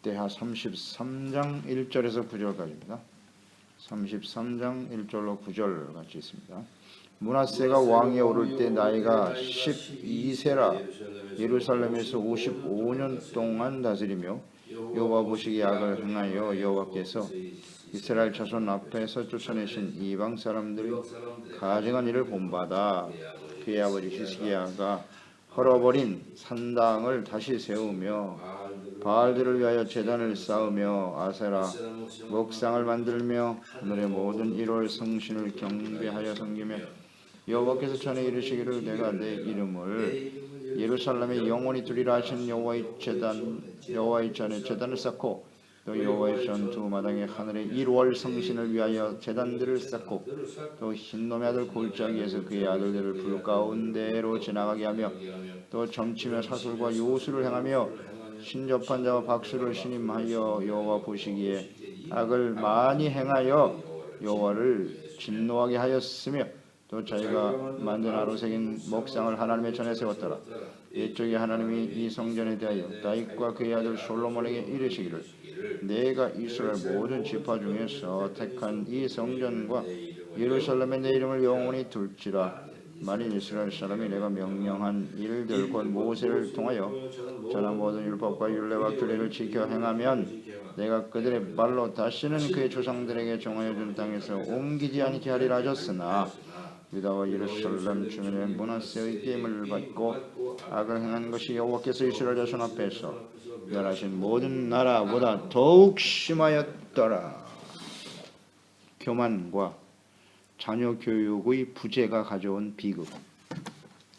역대하 33장 1절에서 9절까지입니다. 33장 1절로 9절 같이 있습니다. 므낫세가 왕위에 오를 때 나이가 12세라 예루살렘에서 55년 동안 다스리며 여호와 보시기에 악을 행하여 여호와께서 이스라엘 자손 앞에서 쫓아내신 이방 사람들이 가증한 일을 본받아 그의 아버지 히스기야가 헐어버린 산당을 다시 세우며 바알들을 위하여 제단을 쌓으며 아세라 목상을 만들며 하늘의 모든 1월 성신을 경배하여 섬기며 여호와께서 전에 이르시기를 내가 내 이름을 예루살렘에 영원히 두리라 하신 여호와의 전에 제단을 쌓고 또 여호와의 전투 마당에 하늘의 1월 성신을 위하여 제단들을 쌓고 또 흰놈의 아들 골짜기에서 그의 아들들을 불 가운데로 지나가게 하며 또 점치며 사술과 요술을 행하며 신접한 자와 박수를 신임하여 여호와 보시기에 악을 많이 행하여 여호와를 진노하게 하였으며 또 자기가 만든 아로 새긴 목상을 하나님의 전에 세웠더라. 옛적에 하나님이 이 성전에 대하여 다윗과 그의 아들 솔로몬에게 이르시기를 내가 이스라엘 모든 지파 중에서 택한 이 성전과 예루살렘에 내 이름을 영원히 둘지라. 만일 이스라엘 사람이 내가 명령한 일들 곧 모세를 통하여 전한 모든 율법과 율례와 규례를 지켜 행하면 내가 그들의 발로 다시는 그의 조상들에게 정하여 준 땅에서 옮기지 않게 하리라 하셨으나 유다와 예루살렘 주민의 므낫세의 게임을 받고 악을 행한 것이 여호와께서 이스라엘 자손 앞에서 멸하신 모든 나라보다 더욱 심하였더라. 교만과 자녀 교육의 부재가 가져온 비극.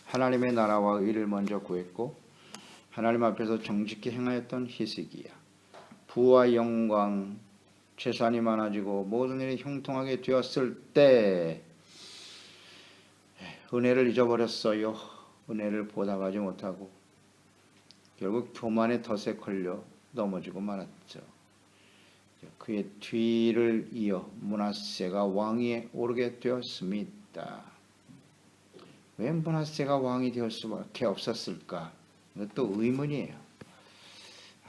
하나님의 나라와 의를 먼저 구했고 하나님 앞에서 정직히 행하였던 히스기야. 부와 영광, 재산이 많아지고 모든 일이 형통하게 되었을 때 은혜를 잊어버렸어요. 은혜를 보답하지 못하고 결국 교만의 덫에 걸려 넘어지고 말았죠. 그의 뒤를 이어 므낫세가 왕위에 오르게 되었습니다. 왜 므낫세가 왕이 될 수밖에 없었을까? 이것도 의문이에요.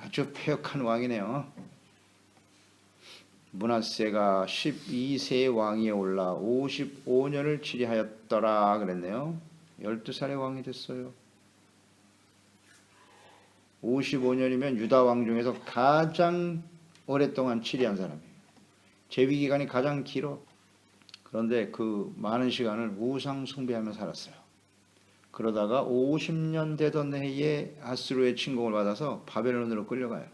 아주 패역한 왕이네요. 므낫세가 12세의 왕위에 올라 55년을 치리하였더라 그랬네요. 12살의 왕이 됐어요. 55년이면 유다 왕 중에서 가장 오랫동안 치리한 사람이에요. 재위기간이 가장 길어. 그런데 그 많은 시간을 우상 숭배하며 살았어요. 그러다가 50년 되던 해에 아수르의 침공을 받아서 바벨론으로 끌려가요.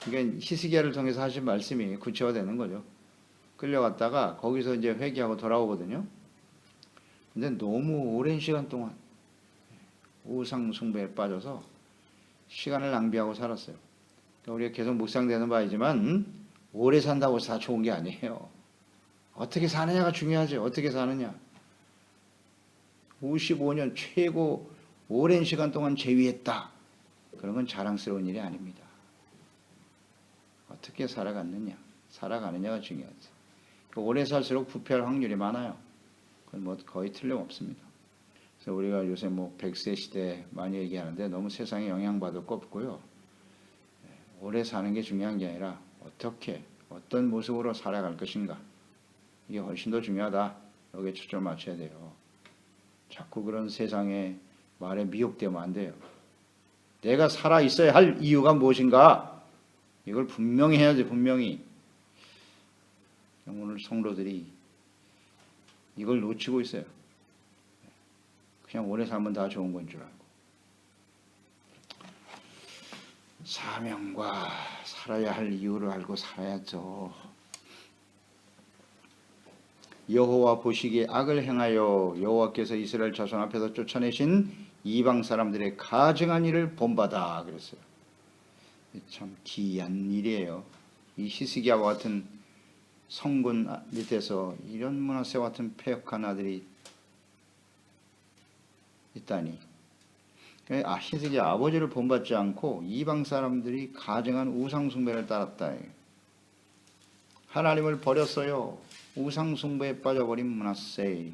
그러니까 히스기야를 통해서 하신 말씀이 구체화되는 거죠. 끌려갔다가 거기서 이제 회개하고 돌아오거든요. 근데 너무 오랜 시간 동안 우상 숭배에 빠져서 시간을 낭비하고 살았어요. 우리가 계속 묵상되는 바이지만 오래 산다고 다 좋은 게 아니에요. 어떻게 사느냐가 중요하죠. 어떻게 사느냐. 55년 최고 오랜 시간 동안 재위했다. 그런 건 자랑스러운 일이 아닙니다. 어떻게 살아가느냐가 중요하죠. 오래 살수록 부패할 확률이 많아요. 그건 뭐 거의 틀림없습니다. 그래서 우리가 요새 뭐 100세 시대 많이 얘기하는데 너무 세상에 영향받을 거 없고요. 오래 사는 게 중요한 게 아니라 어떤 모습으로 살아갈 것인가. 이게 훨씬 더 중요하다. 여기에 초점을 맞춰야 돼요. 자꾸 그런 세상에 말에 미혹되면 안 돼요. 내가 살아 있어야 할 이유가 무엇인가? 이걸 분명히 해야지, 분명히. 오늘 성도들이 이걸 놓치고 있어요. 그냥 오래 살면 다 좋은 건 줄 알고. 사명과 살아야 할 이유를 알고 살아야죠. 여호와 보시기에 악을 행하여 여호와께서 이스라엘 자손 앞에서 쫓아내신 이방 사람들의 가증한 일을 본받아 그랬어요. 참 기이한 일이에요. 이 히스기야와 같은 성군 밑에서 이런 므낫세와 같은 패역한 아들이 있다니. 히스기야 아버지를 본받지 않고 이방 사람들이 가증한 우상 숭배를 따랐다. 하나님을 버렸어요. 우상 숭배에 빠져버린 므낫세.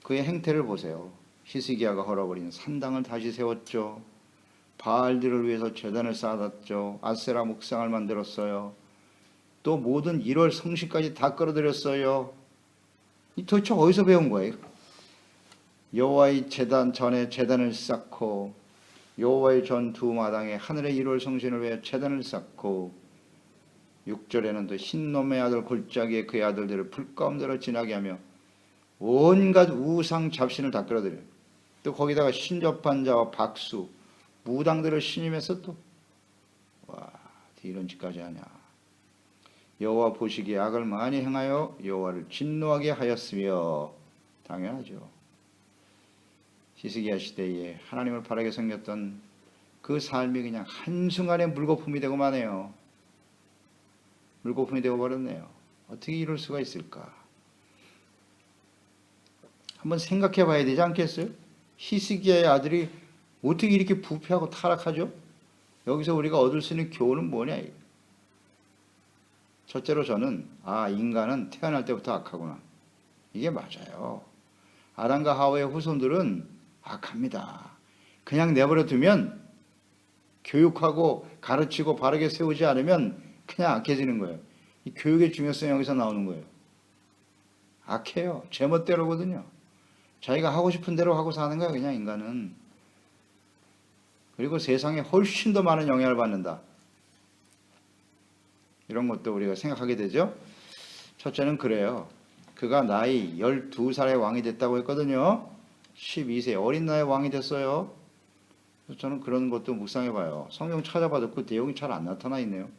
그의 행태를 보세요. 히스기야가 헐어버린 산당을 다시 세웠죠. 바알들을 위해서 제단을 쌓았죠. 아세라 목상을 만들었어요. 또 모든 1월 성시까지 다 끌어들였어요. 이 도대체 어디서 배운 거예요? 여호와의 제단 전에 제단을 쌓고 여호와의 전 두 마당에 하늘의 1월 성신을 위해 제단을 쌓고 6절에는 또 흰놈의 아들 골짜기에 그의 아들들을 불 가운데로 지나게 하며 온갖 우상 잡신을 다 끌어들여요. 또 거기다가 신접한 자와 박수 무당들을 신임해서 또 와, 이런 짓까지 하냐. 여호와 보시기에 악을 많이 행하여 여호와를 진노하게 하였으며 당연하죠. 히스기야 시대에 하나님을 바라게 섬겼던 그 삶이 그냥 한순간에 물거품이 되고 마네요. 물거품이 되어 버렸네요. 어떻게 이럴 수가 있을까? 한번 생각해 봐야 되지 않겠어요? 히스기야의 아들이 어떻게 이렇게 부패하고 타락하죠? 여기서 우리가 얻을 수 있는 교훈은 뭐냐? 첫째로 저는 인간은 태어날 때부터 악하구나. 이게 맞아요. 아담과 하와의 후손들은 악합니다. 그냥 내버려 두면 교육하고 가르치고 바르게 세우지 않으면 그냥 악해지는 거예요. 이 교육의 중요성이 여기서 나오는 거예요. 악해요. 제멋대로거든요. 자기가 하고 싶은 대로 하고 사는 거야, 그냥 인간은. 그리고 세상에 훨씬 더 많은 영향을 받는다. 이런 것도 우리가 생각하게 되죠. 첫째는 그래요. 그가 나이 12살의 왕이 됐다고 했거든요. 12세 어린 나이에 왕이 됐어요. 그래서 저는 그런 것도 묵상해 봐요. 성경 찾아봐도 그 내용이 잘 안 나타나 있네요.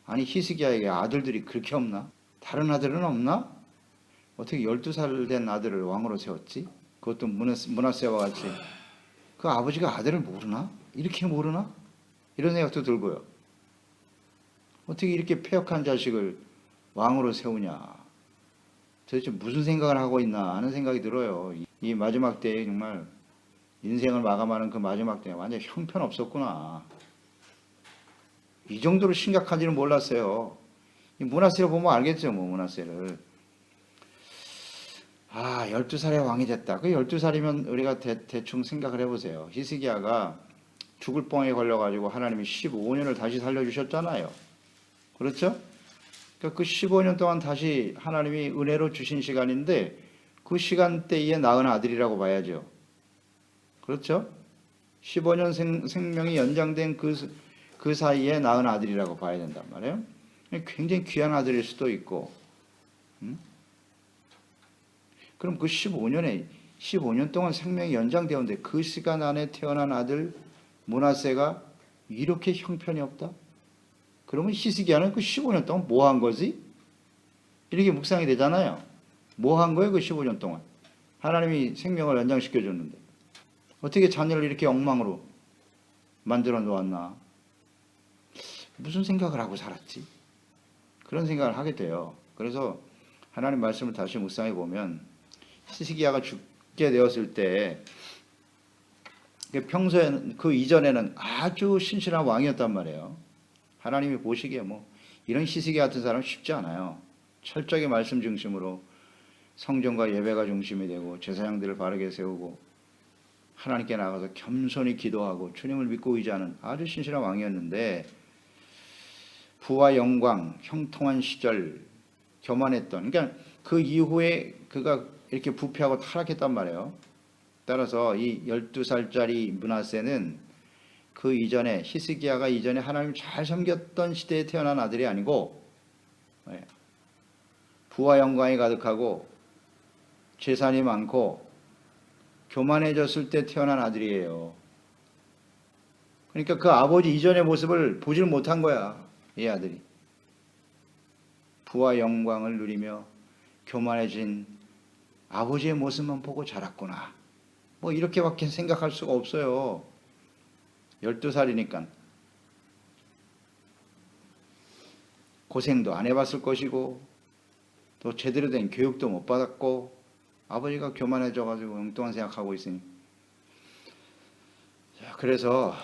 아니 히스기야에게 아들들이 그렇게 없나? 다른 아들은 없나? 어떻게 12살 된 아들을 왕으로 세웠지? 그것도 므낫세와 같이. 그 아버지가 아들을 모르나? 이렇게 모르나? 이런 생각도 들고요. 어떻게 이렇게 패역한 자식을 왕으로 세우냐? 도대체 무슨 생각을 하고 있나 하는 생각이 들어요. 이 마지막 때에 정말 인생을 마감하는 그 마지막 때에 완전 형편없었구나. 이 정도로 심각한지는 몰랐어요. 이 므낫세를 보면 알겠죠, 뭐 므낫세를. 12살에 왕이 됐다. 그 12살이면 우리가 대충 생각을 해보세요. 히스기야가 죽을 뻥에 걸려가지고 하나님이 15년을 다시 살려주셨잖아요. 그렇죠? 그러니까 그 15년 동안 다시 하나님이 은혜로 주신 시간인데 그 시간대에 낳은 아들이라고 봐야죠. 그렇죠? 15년 생명이 연장된 그 사이에 낳은 아들이라고 봐야 된단 말이에요. 굉장히 귀한 아들일 수도 있고. 그럼 그 15년 동안 생명이 연장되었는데 그 시간 안에 태어난 아들 므낫세가 이렇게 형편이 없다? 그러면 히스기야는 그 15년 동안 뭐 한 거지? 이렇게 묵상이 되잖아요. 뭐 한 거예요, 그 15년 동안? 하나님이 생명을 연장시켜 줬는데. 어떻게 자녀를 이렇게 엉망으로 만들어 놓았나? 무슨 생각을 하고 살았지? 그런 생각을 하게 돼요. 그래서 하나님 말씀을 다시 묵상해 보면 히스기야가 죽게 되었을 때 평소에는 그 이전에는 아주 신실한 왕이었단 말이에요. 하나님이 보시기에 뭐 이런 히스기야 같은 사람은 쉽지 않아요. 철저하게 말씀 중심으로 성전과 예배가 중심이 되고 제사장들을 바르게 세우고 하나님께 나가서 겸손히 기도하고 주님을 믿고 의지하는 아주 신실한 왕이었는데 부와 영광, 형통한 시절, 교만했던 그러니까 그 이후에 그가 이렇게 부패하고 타락했단 말이에요. 따라서 이 12살짜리 므낫세는 그 이전에 히스기야가 이전에 하나님을 잘 섬겼던 시대에 태어난 아들이 아니고 부와 영광이 가득하고 재산이 많고 교만해졌을 때 태어난 아들이에요. 그러니까 그 아버지 이전의 모습을 보질 못한 거야. 이 아들이. 부와 영광을 누리며 교만해진 아버지의 모습만 보고 자랐구나. 뭐 이렇게밖에 생각할 수가 없어요. 12살이니까. 고생도 안 해봤을 것이고 또 제대로 된 교육도 못 받았고 아버지가 교만해져가지고 엉뚱한 생각하고 있으니. 자, 그래서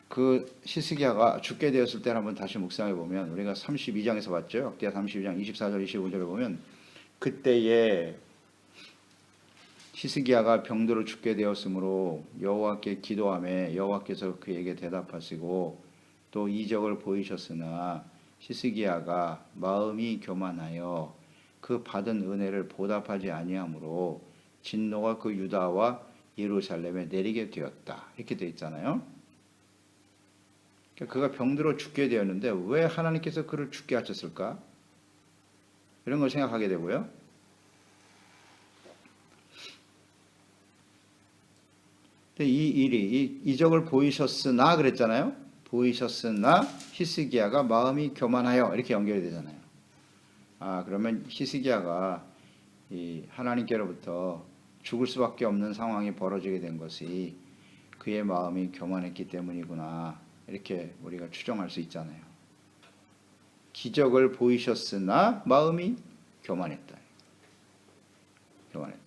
그 히스기야가 죽게 되었을 때를 한번 다시 묵상해 보면 우리가 32장에서 봤죠. 역대하 32장 24절 25절에 보면 그때에 히스기야가 병들어 죽게 되었으므로 여호와께 기도하며 여호와께서 그에게 대답하시고 또 이적을 보이셨으나 히스기야가 마음이 교만하여 그 받은 은혜를 보답하지 아니하므로 진노가 그 유다와 예루살렘에 내리게 되었다. 이렇게 되어 있잖아요. 그러니까 그가 병들어 죽게 되었는데 왜 하나님께서 그를 죽게 하셨을까? 이런 걸 생각하게 되고요. 이 일이 이적을 보이셨으나 그랬잖아요. 보이셨으나 히스기야가 마음이 교만하여 이렇게 연결이 되잖아요. 그러면 히스기야가 이 하나님께로부터 죽을 수밖에 없는 상황이 벌어지게 된 것이 그의 마음이 교만했기 때문이구나 이렇게 우리가 추정할 수 있잖아요. 기적을 보이셨으나 마음이 교만했다. 교만했다.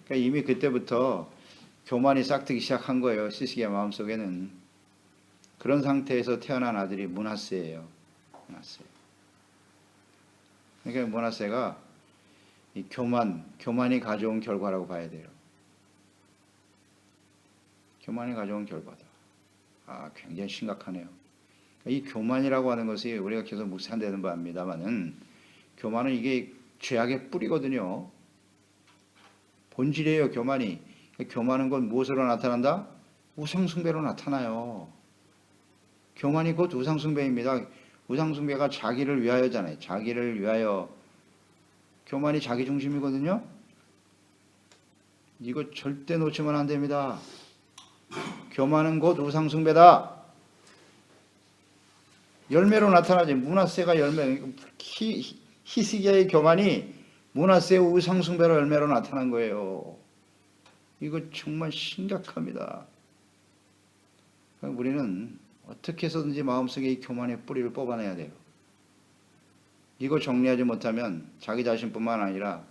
그러니까 이미 그때부터 교만이 싹트기 시작한 거예요. 히스기야 마음속에는. 그런 상태에서 태어난 아들이 므낫세예요. 므낫세. 그러니까 므낫세가 이 교만이 가져온 결과라고 봐야 돼요. 교만이 가져온 결과다. 굉장히 심각하네요. 이 교만이라고 하는 것이 우리가 계속 묵상되는 바입니다만은 교만은 이게 죄악의 뿌리거든요. 본질이에요, 교만이. 교만은 곧 무엇으로 나타난다? 우상숭배로 나타나요. 교만이 곧 우상숭배입니다. 우상숭배가 자기를 위하여잖아요. 자기를 위하여. 교만이 자기중심이거든요. 이거 절대 놓치면 안 됩니다. 교만은 곧 우상숭배다. 열매로 나타나지. 므낫세가 열매. 히스기야의 교만이 므낫세의 우상숭배로 열매로 나타난 거예요. 이거 정말 심각합니다. 우리는 어떻게 해서든지 마음속에 이 교만의 뿌리를 뽑아내야 돼요. 이거 정리하지 못하면 자기 자신뿐만 아니라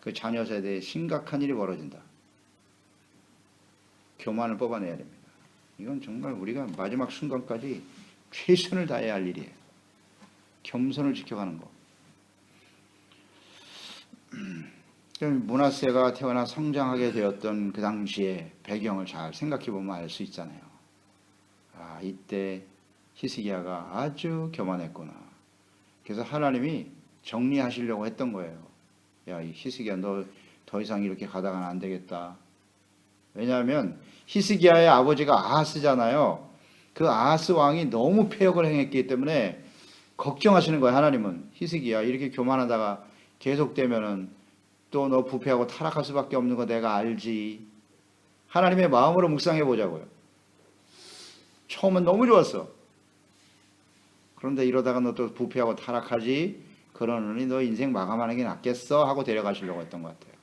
그 자녀 세대에 심각한 일이 벌어진다. 교만을 뽑아내야 됩니다. 이건 정말 우리가 마지막 순간까지 최선을 다해야 할 일이에요. 겸손을 지켜가는 거. 므낫세가 태어나 성장하게 되었던 그 당시의 배경을 잘 생각해 보면 알 수 있잖아요. 이때 히스기야가 아주 교만했구나. 그래서 하나님이 정리하시려고 했던 거예요. 야, 이 히스기야 너 더 이상 이렇게 가다가는 안 되겠다. 왜냐하면 히스기야의 아버지가 아하스잖아요. 그 아하스 왕이 너무 패역을 행했기 때문에 걱정하시는 거예요. 하나님은 히스기야 이렇게 교만하다가 계속되면은 또 너 부패하고 타락할 수밖에 없는 거 내가 알지. 하나님의 마음으로 묵상해 보자고요. 처음은 너무 좋았어. 그런데 이러다가 너 또 부패하고 타락하지. 그러느니 너 인생 마감하는 게 낫겠어 하고 데려가시려고 했던 것 같아요.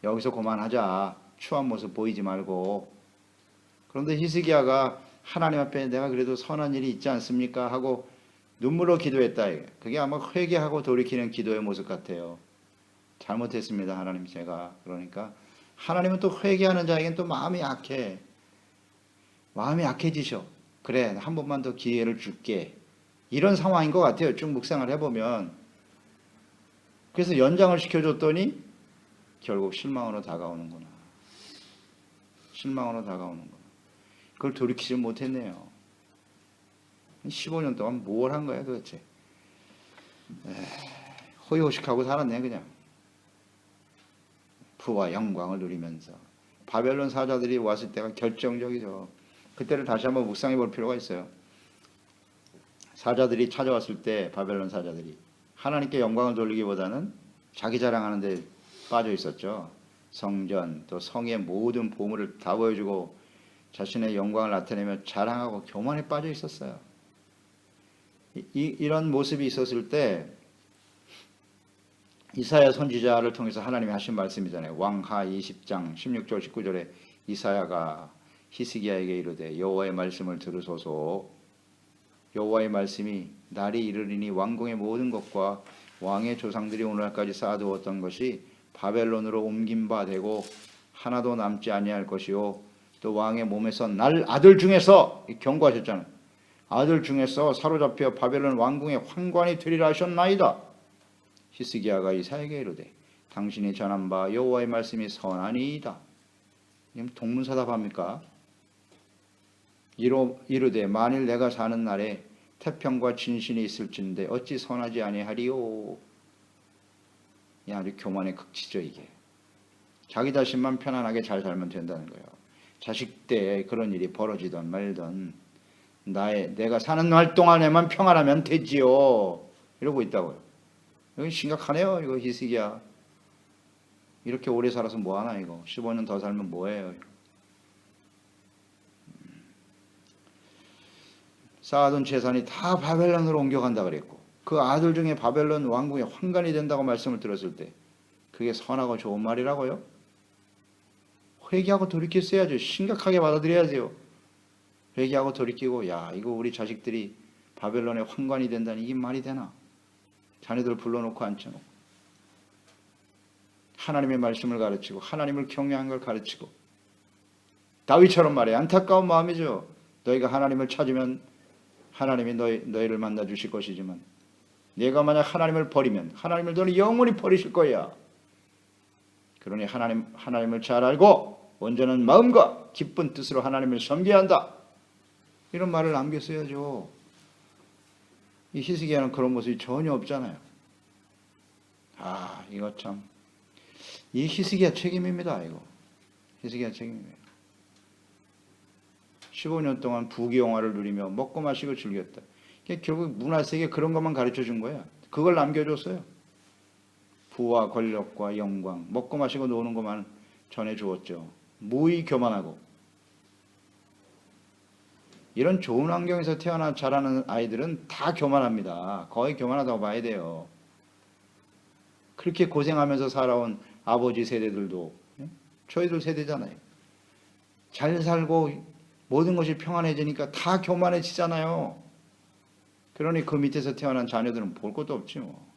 여기서 그만하자. 추한 모습 보이지 말고. 그런데 히스기야가 하나님 앞에 내가 그래도 선한 일이 있지 않습니까? 하고 눈물로 기도했다. 그게 아마 회개하고 돌이키는 기도의 모습 같아요. 잘못했습니다. 하나님 제가. 그러니까 하나님은 또 회개하는 자에겐 또 마음이 약해. 마음이 약해지셔. 그래 한 번만 더 기회를 줄게. 이런 상황인 것 같아요. 쭉 묵상을 해보면. 그래서 연장을 시켜줬더니 결국 실망으로 다가오는구나. 실망으로 다가오는구나. 그걸 돌이키지 못했네요. 15년 동안 뭘 한 거야 도대체. 호의호식하고 살았네 그냥. 부와 영광을 누리면서. 바벨론 사자들이 왔을 때가 결정적이죠. 그때를 다시 한번 묵상해 볼 필요가 있어요. 사자들이 찾아왔을 때 바벨론 사자들이 하나님께 영광을 돌리기보다는 자기 자랑하는 데 빠져 있었죠. 성전 또 성의 모든 보물을 다 보여주고 자신의 영광을 나타내며 자랑하고 교만에 빠져 있었어요. 이런 모습이 있었을 때 이사야 선지자를 통해서 하나님이 하신 말씀이잖아요. 왕하 20장 16절 19절에 이사야가 히스기야에게 이르되 여호와의 말씀을 들으소서. 여호와의 말씀이 날이 이르리니 왕궁의 모든 것과 왕의 조상들이 오늘날까지 쌓아두었던 것이 바벨론으로 옮긴 바 되고 하나도 남지 아니할 것이요 또 왕의 몸에서 날 아들 중에서 경고하셨잖아요. 아들 중에서 사로잡혀 바벨론 왕궁의 환관이 되리라 하셨나이다. 히스기야가 이사야에게 이르되 당신이 전한 바 여호와의 말씀이 선하니이다. 동문서답합니까? 이르되 만일 내가 사는 날에 태평과 진신이 있을진데 어찌 선하지 아니하리요. 아주 교만의 극치죠. 이게 자기 자신만 편안하게 잘 살면 된다는 거예요. 자식 때 그런 일이 벌어지던 말던 내가 사는 날 동안에만 평안하면 되지요. 이러고 있다고요. 이거 심각하네요. 이거 히스기야. 이렇게 오래 살아서 뭐하나 이거. 15년 더 살면 뭐해요. 쌓아둔 재산이 다 바벨론으로 옮겨간다 그랬고 그 아들 중에 바벨론 왕궁의 환관이 된다고 말씀을 들었을 때 그게 선하고 좋은 말이라고요? 회개하고 돌이켰어야죠. 심각하게 받아들여야죠. 회개하고 돌이키고 이거 우리 자식들이 바벨론의 환관이 된다니 이게 말이 되나? 자녀들 불러놓고 앉혀놓고 하나님의 말씀을 가르치고 하나님을 경외하는 걸 가르치고 다윗처럼 말해 안타까운 마음이죠. 너희가 하나님을 찾으면 하나님이 너희를 만나 주실 것이지만 내가 만약 하나님을 버리면 하나님을 너는 영원히 버리실 거야. 그러니 하나님을 잘 알고 온전한 마음과 기쁜 뜻으로 하나님을 섬겨야 한다. 이런 말을 남겼어야죠. 이 히스기야는 그런 모습이 전혀 없잖아요. 이거 참 이 히스기야 책임입니다. 이거 히스기야 책임이에요. 15년 동안 부귀영화를 누리며 먹고 마시고 즐겼다. 결국 문화세계 그런 것만 가르쳐 준 거야. 그걸 남겨줬어요. 부와 권력과 영광, 먹고 마시고 노는 것만 전해주었죠. 무의 교만하고 이런 좋은 환경에서 태어나 자라는 아이들은 다 교만합니다. 거의 교만하다고 봐야 돼요. 그렇게 고생하면서 살아온 아버지 세대들도 저희들 세대잖아요. 잘 살고 모든 것이 평안해지니까 다 교만해지잖아요. 그러니 그 밑에서 태어난 자녀들은 볼 것도 없지 뭐.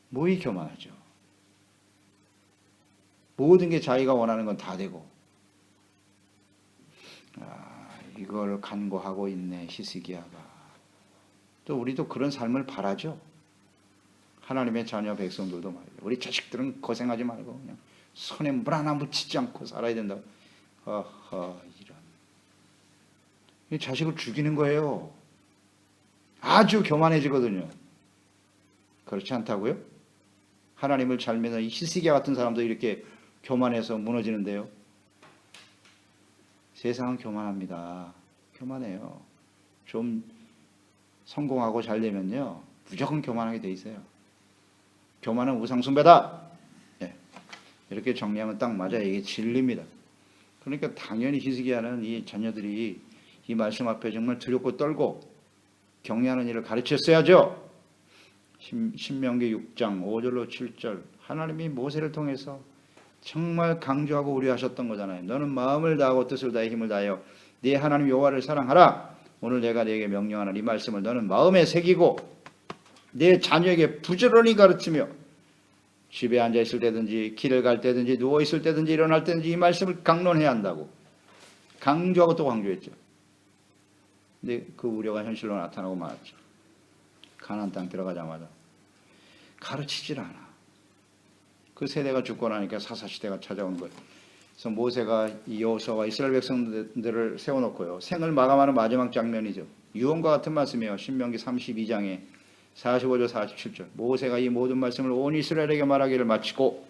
무의 교만하죠. 모든 게 자기가 원하는 건 다 되고. 이걸 간구하고 있네 히스기야가. 또 우리도 그런 삶을 바라죠. 하나님의 자녀 백성들도 말이에요. 우리 자식들은 고생하지 말고 그냥 손에 물 하나 묻히지 않고 살아야 된다. 이런. 자식을 죽이는 거예요. 아주 교만해지거든요. 그렇지 않다고요? 하나님을 잘 믿는 이 히스기야 같은 사람도 이렇게 교만해서 무너지는데요. 세상은 교만합니다. 교만해요. 좀 성공하고 잘 되면요. 무조건 교만하게 돼 있어요. 교만은 우상숭배다. 이렇게 정리하면 딱 맞아요. 이게 진리입니다. 그러니까 당연히 히스기야는 이 자녀들이 이 말씀 앞에 정말 두렵고 떨고 경외하는 일을 가르쳤어야죠. 신명기 6장 5절로 7절 하나님이 모세를 통해서 정말 강조하고 우려하셨던 거잖아요. 너는 마음을 다하고 뜻을 다해 힘을 다하여 네 하나님 여호와를 사랑하라. 오늘 내가 네게 명령하는 이 말씀을 너는 마음에 새기고 네 자녀에게 부지런히 가르치며 집에 앉아 있을 때든지 길을 갈 때든지 누워 있을 때든지 일어날 때든지 이 말씀을 강론해야 한다고 강조하고 또 강조했죠. 근데 그 우려가 현실로 나타나고 말았죠. 가나안 땅 들어가자마자 가르치질 않아. 그 세대가 죽고 나니까 사사시대가 찾아온 거예요. 그래서 모세가 여호수아와 이스라엘 백성들을 세워놓고요. 생을 마감하는 마지막 장면이죠. 유언과 같은 말씀이에요. 신명기 32장에 45절 47절 모세가 이 모든 말씀을 온 이스라엘에게 말하기를 마치고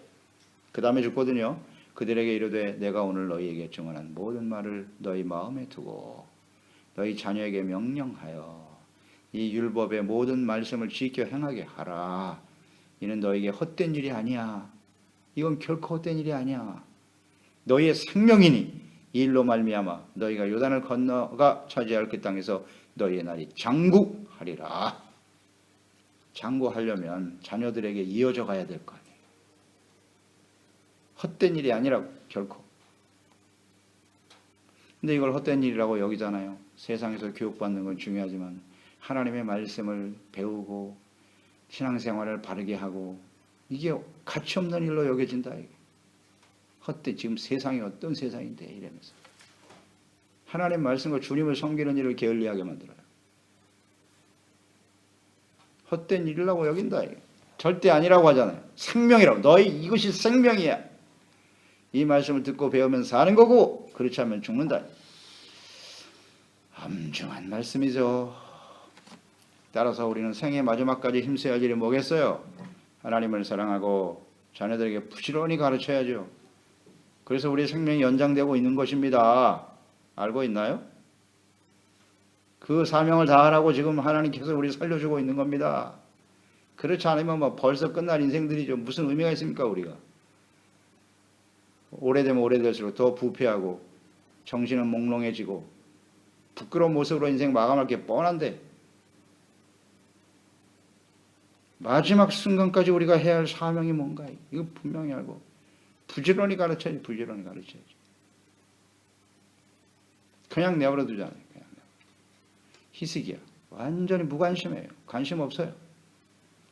그 다음에 죽거든요. 그들에게 이르되 내가 오늘 너희에게 증언한 모든 말을 너희 마음에 두고 너희 자녀에게 명령하여 이 율법의 모든 말씀을 지켜 행하게 하라. 이는 너희에게 헛된 일이 아니야. 이건 결코 헛된 일이 아니야. 너희의 생명이니 이 일로 말미암아 너희가 요단을 건너가 차지할 그 땅에서 너희의 날이 장구하리라. 장구하려면 자녀들에게 이어져 가야 될 거 아니에요. 헛된 일이 아니라고 결코. 근데 이걸 헛된 일이라고 여기잖아요. 세상에서 교육받는 건 중요하지만 하나님의 말씀을 배우고 신앙생활을 바르게 하고 이게 가치 없는 일로 여겨진다. 헛된 지금 세상이 어떤 세상인데 이러면서 하나님 말씀과 주님을 섬기는 일을 게을리하게 만들어요. 헛된 일이라고 여긴다. 절대 아니라고 하잖아요. 생명이라고. 너희 이것이 생명이야. 이 말씀을 듣고 배우면 사는 거고 그렇지 않으면 죽는다. 엄중한 말씀이죠. 따라서 우리는 생의 마지막까지 힘써야 할 일이 뭐겠어요? 하나님을 사랑하고 자녀들에게 부지런히 가르쳐야죠. 그래서 우리의 생명이 연장되고 있는 것입니다. 알고 있나요? 그 사명을 다하라고 지금 하나님께서 우리 살려주고 있는 겁니다. 그렇지 않으면 뭐 벌써 끝날 인생들이죠. 무슨 의미가 있습니까 우리가? 오래되면 오래될수록 더 부패하고 정신은 몽롱해지고 부끄러운 모습으로 인생 마감할 게 뻔한데 마지막 순간까지 우리가 해야 할 사명이 뭔가 이거 분명히 알고 부지런히 가르쳐야지. 부지런히 가르쳐야지. 그냥 내버려 두잖아요. 그냥 희석이야. 완전히 무관심해요. 관심 없어요.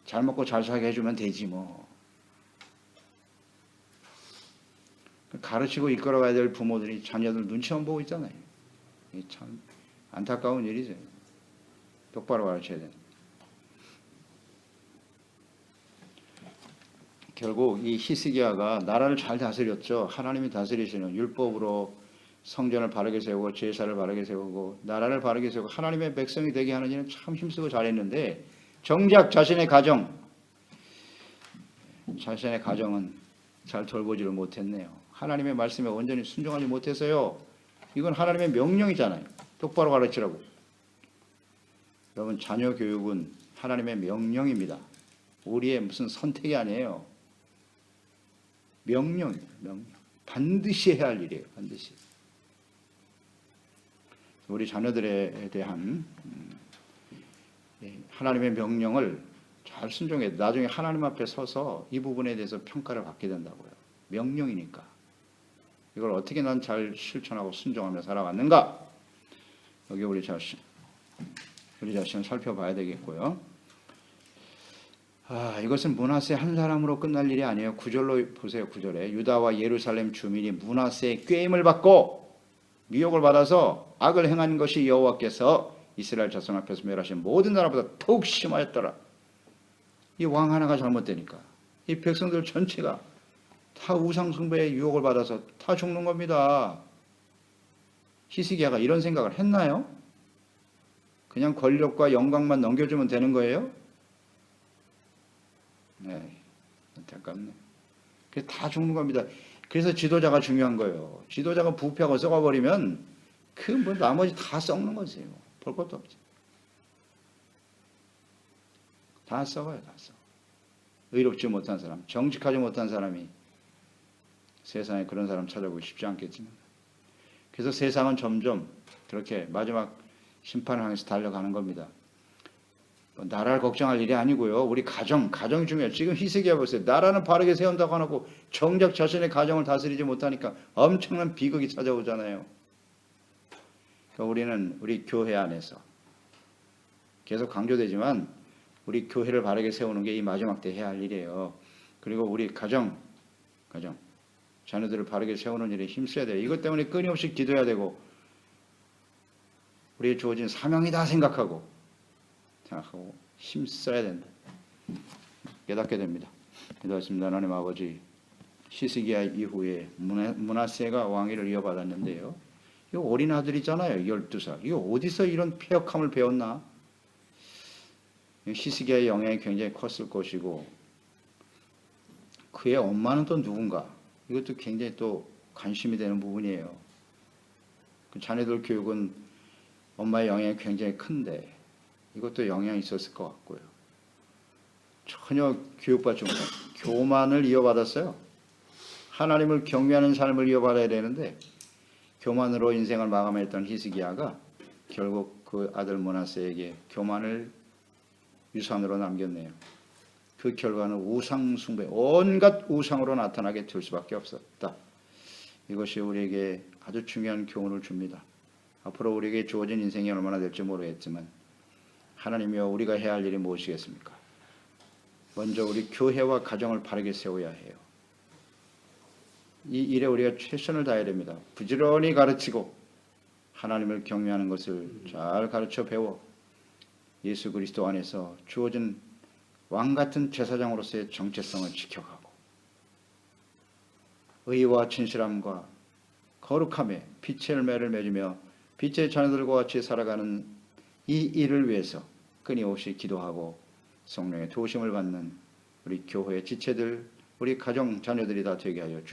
잘 먹고 잘 살게 해주면 되지 뭐. 가르치고 이끌어가야 될 부모들이 자녀들 눈치만 보고 있잖아요. 참 안타까운 일이죠. 똑바로 가르쳐야 돼. 결국 이 히스기야가 나라를 잘 다스렸죠. 하나님이 다스리시는 율법으로 성전을 바르게 세우고 제사를 바르게 세우고 나라를 바르게 세우고 하나님의 백성이 되게 하는 일은 참 힘쓰고 잘했는데 정작 자신의 가정은 잘 돌보지를 못했네요. 하나님의 말씀에 온전히 순종하지 못해서요. 이건 하나님의 명령이잖아요. 똑바로 가르치라고. 여러분 자녀 교육은 하나님의 명령입니다. 우리의 무슨 선택이 아니에요. 명령이에요. 명령. 반드시 해야 할 일이에요. 반드시. 우리 자녀들에 대한 하나님의 명령을 잘 순종해 나중에 하나님 앞에 서서 이 부분에 대해서 평가를 받게 된다고요. 명령이니까. 이걸 어떻게 난 잘 실천하고 순종하며 살아왔는가? 여기 우리 자신을 살펴봐야 되겠고요. 이것은 므낫세 한 사람으로 끝날 일이 아니에요. 9절로 보세요. 9절에 유다와 예루살렘 주민이 므낫세의 꾀임을 받고 미혹을 받아서 악을 행한 것이 여호와께서 이스라엘 자손 앞에서 멸하신 모든 나라보다 더욱 심하였더라. 이 왕 하나가 잘못되니까 이 백성들 전체가 다 우상 숭배의 유혹을 받아서 다 죽는 겁니다. 히스기야가 이런 생각을 했나요? 그냥 권력과 영광만 넘겨주면 되는 거예요? 네, 안타깝네. 그래서 다 죽는 겁니다. 그래서 지도자가 중요한 거예요. 지도자가 부패하고 썩어버리면 그 뭐 나머지 다 썩는 거세요. 볼 것도 없지. 다 썩어요, 다 썩어. 의롭지 못한 사람, 정직하지 못한 사람이 세상에 그런 사람 찾아보기 쉽지 않겠지만, 그래서 세상은 점점 그렇게 마지막 심판을 향해서 달려가는 겁니다. 나라를 걱정할 일이 아니고요. 우리 가정이 중요해요. 지금 히스기야 보세요. 나라는 바르게 세운다고 하고 정작 자신의 가정을 다스리지 못하니까 엄청난 비극이 찾아오잖아요. 그러니까 우리는 우리 교회 안에서 계속 강조되지만 우리 교회를 바르게 세우는 게 이 마지막 때 해야 할 일이에요. 그리고 우리 가정 자녀들을 바르게 세우는 일에 힘써야 돼요. 이것 때문에 끊임없이 기도해야 되고 우리의 주어진 사명이다 생각하고 힘써야 된다. 깨닫게 됩니다. 기도하십니다. 하나님 아버지, 히스기야 이후에 므낫세가 왕위를 이어받았는데요. 이 어린 아들이잖아요. 12살. 이거 어디서 이런 패역함을 배웠나? 히스기야의 영향이 굉장히 컸을 것이고 그의 엄마는 또 누군가? 이것도 굉장히 또 관심이 되는 부분이에요. 그 자녀들 교육은 엄마의 영향이 굉장히 큰데 이것도 영향이 있었을 것 같고요. 전혀 교육받지 못한 교만을 이어받았어요. 하나님을 경외하는 삶을 이어받아야 되는데 교만으로 인생을 마감했던 히스기야가 결국 그 아들 므낫세에게 교만을 유산으로 남겼네요. 그 결과는 우상 숭배, 온갖 우상으로 나타나게 될 수밖에 없었다. 이것이 우리에게 아주 중요한 교훈을 줍니다. 앞으로 우리에게 주어진 인생이 얼마나 될지 모르겠지만 하나님이여 우리가 해야 할 일이 무엇이겠습니까? 먼저 우리 교회와 가정을 바르게 세워야 해요. 이 일에 우리가 최선을 다해야 됩니다. 부지런히 가르치고 하나님을 경외하는 것을 잘 가르쳐 배워 예수 그리스도 안에서 주어진 왕 같은 제사장으로서의 정체성을 지켜가고 의와 진실함과 거룩함에 빛의 열매를 맺으며 빛의 자녀들과 같이 살아가는 이 일을 위해서 끊임없이 기도하고 성령의 도우심을 받는 우리 교회의 지체들, 우리 가정 자녀들이 다 되게 하여 주시옵소서.